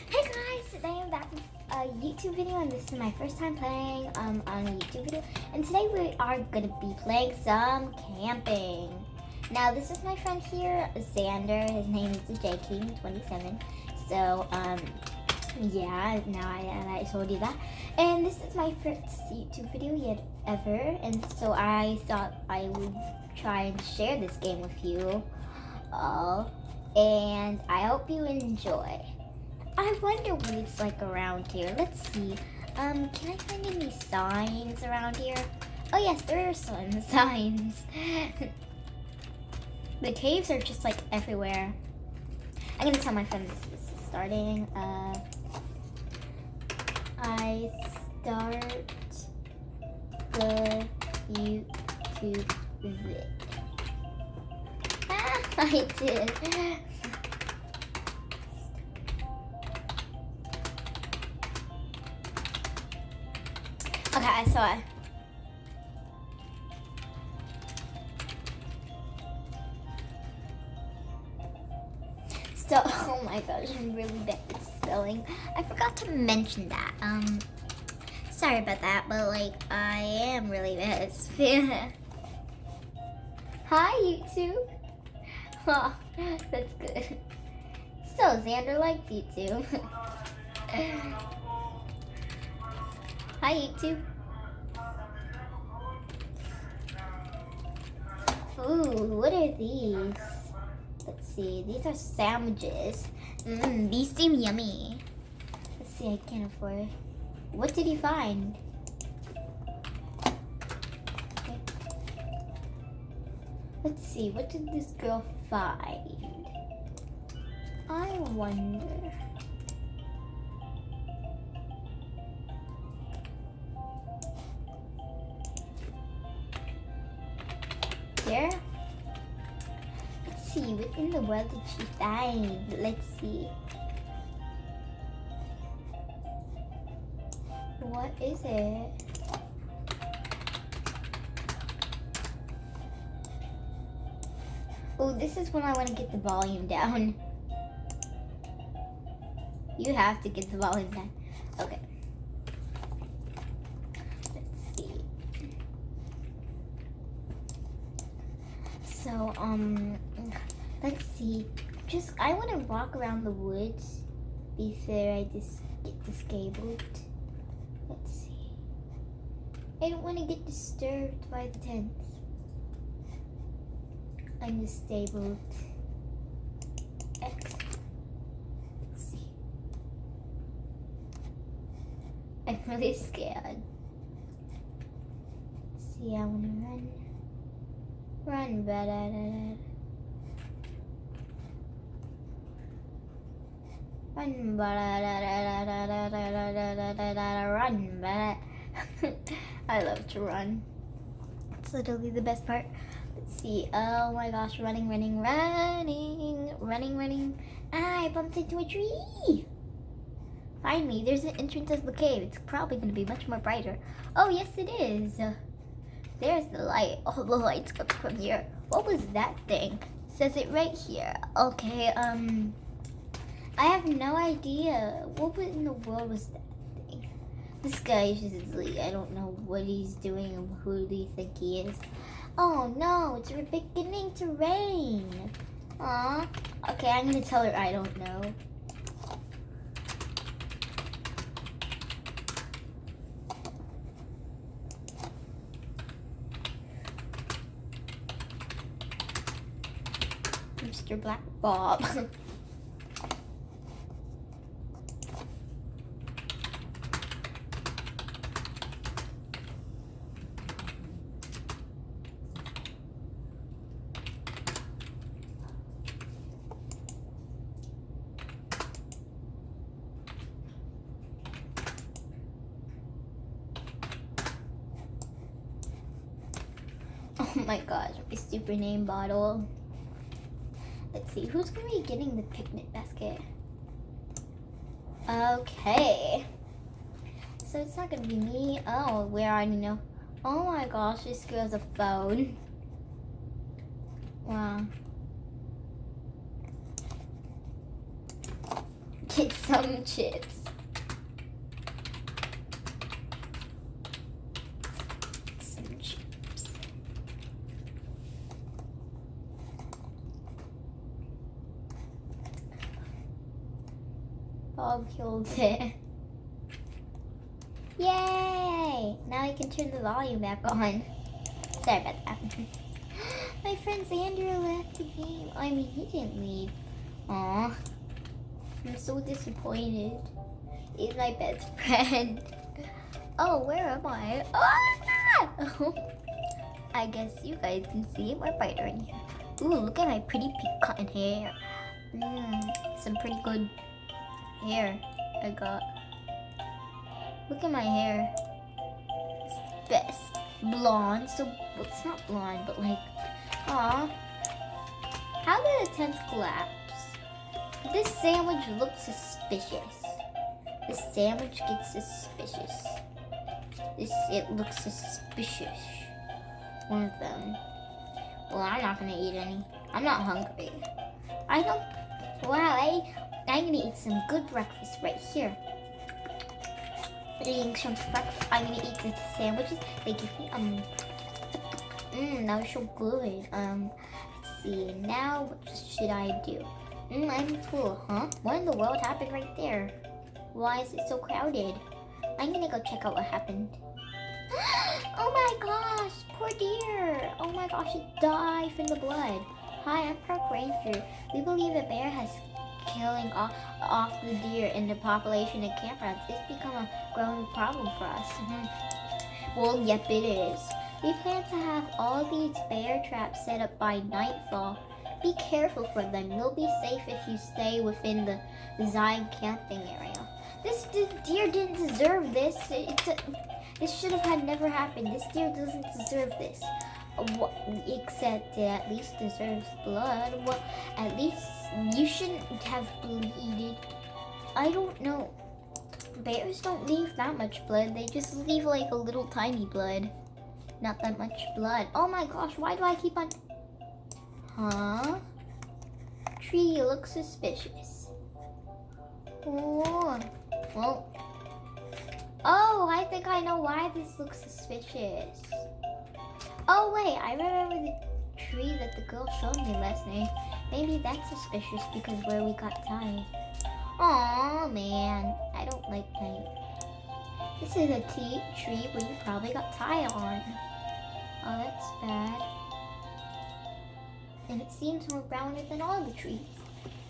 Hey guys, today I'm back with a YouTube video and this is my first time playing on a YouTube video, and today we are going to be playing some camping. Now this is my friend here, Xander. His name is JKing27. So yeah, now I told you that. And this is my first YouTube video yet ever, and so I thought I would try and share this game with you all, and I hope you enjoy. I wonder what it's like around here. Let's see. Can I find any signs around here? Oh yes, there are some signs. The caves are just like everywhere. I'm gonna tell my friend this is starting. I start the YouTube vid. I did. Okay, I saw it. So, oh my gosh, I'm really bad at spelling. I forgot to mention that. Sorry about that, but like, I am really bad at spelling. Hi, YouTube. Oh, that's good. So, Xander likes YouTube. Hi, YouTube. Ooh, what are these? Let's see. These are sandwiches. These seem yummy. Let's see. I can't afford it. What did you find? Okay. Let's see. What did this girl find? I wonder. Here? Let's see, what in the world did she find? Let's see. What is it? Oh, this is when I want to get the volume down. You have to get the volume down. Okay. Let's see. So, let's see. I want to walk around the woods before I just get disabled. Let's see. I don't want to get disturbed by the tents. I'm disabled. X. Let's see. I'm really scared. Let's see, I want to run. Run, ba-da-da-da. Run, ba-da-da-da-da-da-da-da-da-da-da-da. Run, ba-da. I love to run. It's literally the best part. Let's see. Oh my gosh, running. Ah, I bumped into a tree. Find me. There's an entrance of the cave. It's probably going to be much more brighter. Oh, yes, it is. There's the light. Oh, the light's coming from here. What was that thing? It says it right here. Okay, I have no idea. What in the world was that thing? This guy is just asleep. I don't know what he's doing and who do you think he is. Oh no, it's beginning to rain. Aw. Okay, I'm gonna tell her I don't know. Mr. Black Bob. Oh my gosh, my super name bottle. Let's see, who's gonna be getting the picnic basket? Okay. So it's not gonna be me. Oh, we already know. Oh my gosh, this girl has a phone. Wow. It's some chips. Some chips. Bob killed it. Yay! Now I can turn the volume back on. Sorry about that. My friend Xander left the game. I mean, he didn't leave. Aw. I'm so disappointed. He's my best friend. Oh, where am I? Oh, I guess you guys can see it. We're brighter in here. Ooh, look at my pretty pink cotton hair. Some pretty good hair I got. Look at my hair. It's best. Blonde. So, well, it's not blonde, but like, aw. How did the tent collapse? This sandwich looks suspicious. This sandwich gets suspicious. It looks suspicious. One of them. Well, I'm not gonna eat any. I'm not hungry. Wow, I'm gonna eat some good breakfast right here. Eating some breakfast. I'm gonna eat the sandwiches they give me. That was so good. Let's see. Now, what should I do? I'm full, huh? What in the world happened right there? Why is it so crowded? I'm gonna go check out what happened. Oh my gosh, poor deer. Oh my gosh, it died from the blood. Hi, I'm Park Ranger. We believe a bear has killing off the deer in the population of campgrounds. It's become a growing problem for us. Well, yep, it is. We plan to have all these bear traps set up by nightfall. Be careful for them. You'll be safe if you stay within the designed camping area. This deer didn't deserve this. This should have had never happened. This deer doesn't deserve this. Except it at least deserves blood. Well, at least you shouldn't have bleeded. I don't know. Bears don't leave that much blood. They just leave like a little tiny blood. Not that much blood. Oh my gosh, why do I keep on... Huh? Tree looks suspicious. Oh, well. Oh, I think I know why this looks suspicious. Oh wait, I remember the tree that the girl showed me last night. Maybe that's suspicious because where we got tied. Aw, man, I don't like night. This is a tree where you probably got tied on. Oh, that's bad. And it seems more browner than all the trees.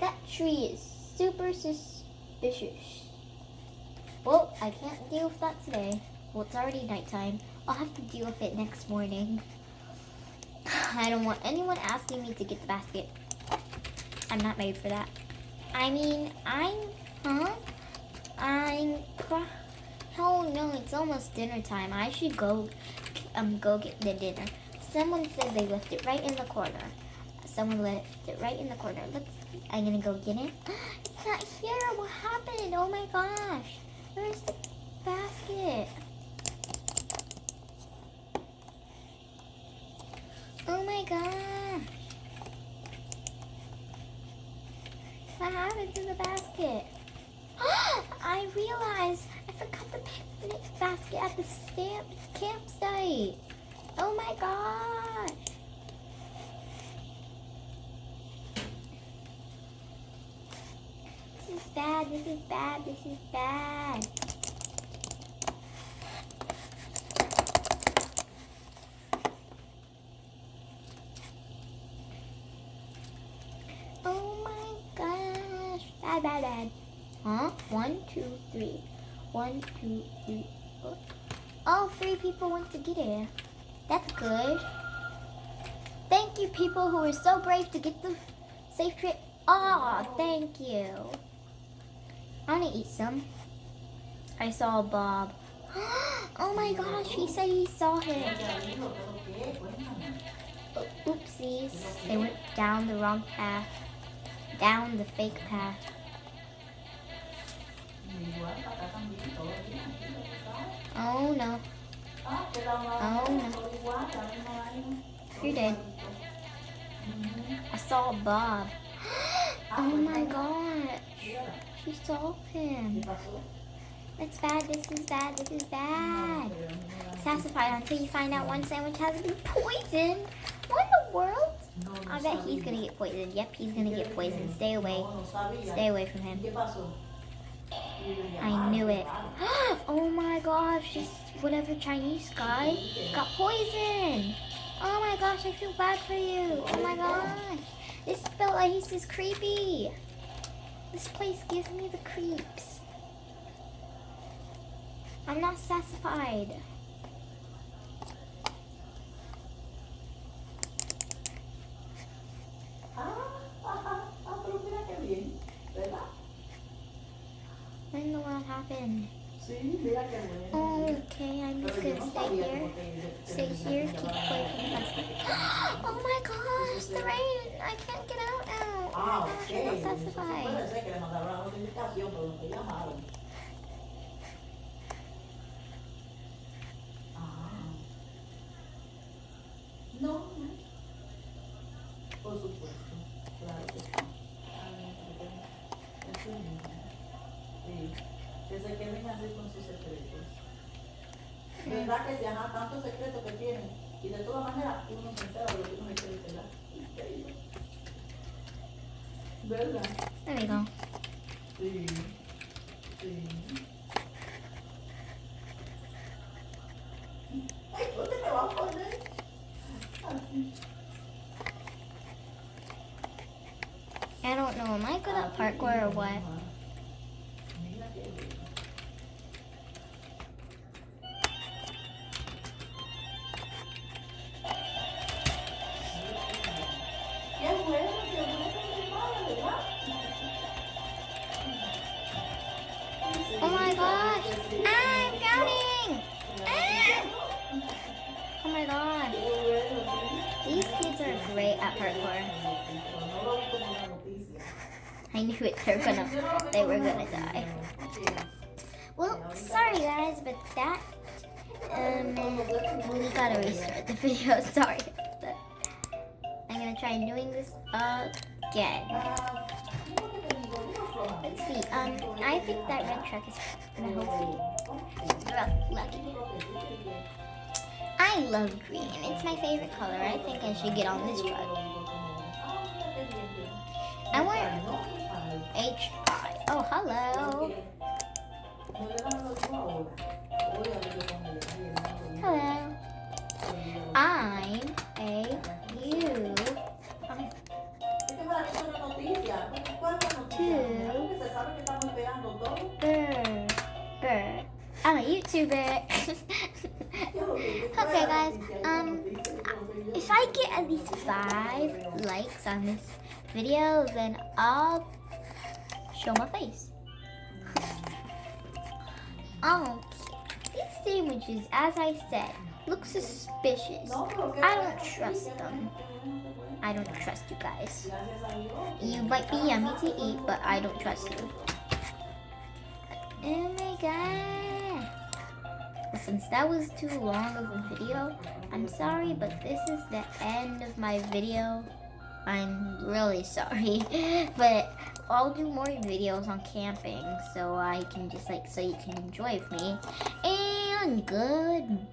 That tree is super suspicious. Well, I can't deal with that today. Well, it's already nighttime. I'll have to deal with it next morning. I don't want anyone asking me to get the basket. I'm not made for that. I mean, oh no, it's almost dinner time. I should go get the dinner. Someone said they left it right in the corner. Someone left it right in the corner. I'm gonna go get it. It's not here. What happened? Oh my gosh. Where's the basket? Oh my gosh. What happened to the basket? I realized I forgot the picnic basket at the campsite. Oh my gosh. This is bad, this is bad, this is bad. Oh my gosh. Bad. Huh? 1, 2, 3. 1, 2, 3, 4. Oh, 3 people went to get it. That's good. Thank you, people who were so brave to get the safe trip. Oh, thank you. I want to eat some. I saw Bob. Oh my gosh, he said he saw him. Oh, oopsies. They went down the wrong path. Down the fake path. Oh no. Oh no. You're dead. I saw Bob. Oh my gosh. you saw him. That's bad. This is bad. This is bad. Sassified until you find out one sandwich has to be poisoned. What in the world? I bet he's gonna get poisoned. Yep, he's gonna get poisoned. Stay away. Stay away from him. I knew it. Oh my gosh, this whatever Chinese guy got poisoned. Oh my gosh, I feel bad for you. Oh my gosh. This place is creepy. This place gives me the creeps. I'm not satisfied. What in the world happened? Okay, I'm just gonna stay here. Stay here, keep away from the bus. Oh my gosh, the rain! I can't get out now. Oh my gosh, I'm not satisfied. No, por supuesto, claro que sí. Sí, que se queden así con sus secretos. ¿Verdad que si ajá, tantos secretos que tienen? Y de todas maneras uno se entera de lo que uno quiere pelar. Increíble. ¿Verdad? There we go. Sí, sí. Ay, ¿dónde me va a poner? Así. I don't know, am I good at parkour or what? Mira qué bien. Qué bueno, mi madre, ¿verdad? Oh my gosh! Ah, I'm drowning! Ah! Oh my god. These kids are great at parkour. I knew it. They were gonna die. Well, sorry guys, but that we gotta restart the video. Sorry. I'm gonna try doing this again. Let's see. I think that red truck is gonna hopefully lucky. I love green. It's my favorite color. I think I should get on this truck. I want HI. Oh, hello. Hello. I'm a U. Two. I'm a YouTuber. Okay, guys. If I get at least 5 likes on this video, then I'll show my face. Oh, these sandwiches, as I said, look suspicious. I don't trust them. I don't trust you guys. You might be yummy to eat, but I don't trust you. Oh my god. Well, since that was too long of a video, I'm sorry, but this is the end of my video. I'm really sorry, but I'll do more videos on camping so I can just so you can enjoy with me. And good